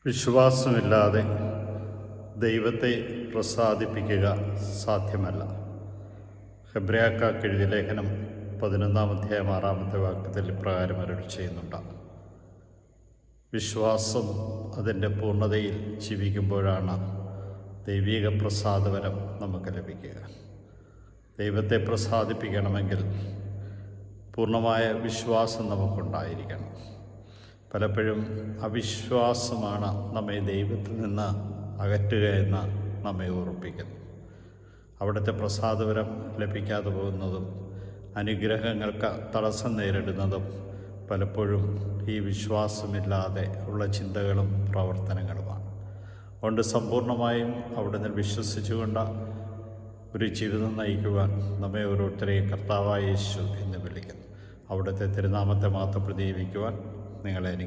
വിശ്വാസമില്ലാതെ ദൈവത്തെ പ്രസാദിപ്പിക്കുക സാധ്യമല്ല. ഹെബ്രായർക്കെഴുതിയ ലേഖനം 11-ാം അധ്യായം 6-ാമത്തെ വാക്യത്തിൽ ഇപ്രകാരം അരുളി ചെയ്യുന്നുണ്ട്: വിശ്വാസം അതിൻ്റെ പൂർണ്ണതയിൽ ജീവിക്കുമ്പോഴാണ് ദൈവിക പ്രസാദവരം നമുക്ക് ലഭിക്കുക. ദൈവത്തെ പ്രസാദിപ്പിക്കണമെങ്കിൽ പൂർണ്ണമായ വിശ്വാസം നമുക്കുണ്ടായിരിക്കണം. പലപ്പോഴും അവിശ്വാസമാണ് നമ്മെ ദൈവത്തിൽ നിന്ന് അകറ്റുക എന്ന് നമ്മെ ഓർപ്പിക്കുന്നു. അവിടുത്തെ പ്രസാദവരം ലഭിക്കാതെ പോകുന്നതും അനുഗ്രഹങ്ങൾക്ക് തടസ്സം നേരിടുന്നതും പലപ്പോഴും ഈ വിശ്വാസമില്ലാതെ ഉള്ള ചിന്തകളും പ്രവർത്തനങ്ങളുമാണ്. അതുകൊണ്ട് സമ്പൂർണ്ണമായും അവിടുന്ന് വിശ്വസിച്ചുകൊണ്ട് ഒരു ജീവിതം നയിക്കുവാൻ നമ്മെ ഓരോരുത്തരെയും കർത്താവായ യേശു എന്ന് വിളിക്കുന്നു. അവിടുത്തെ തിരുനാമത്തെ മാത്രം പ്രതിജീവിക്കുവാൻ നിങ്ങളെ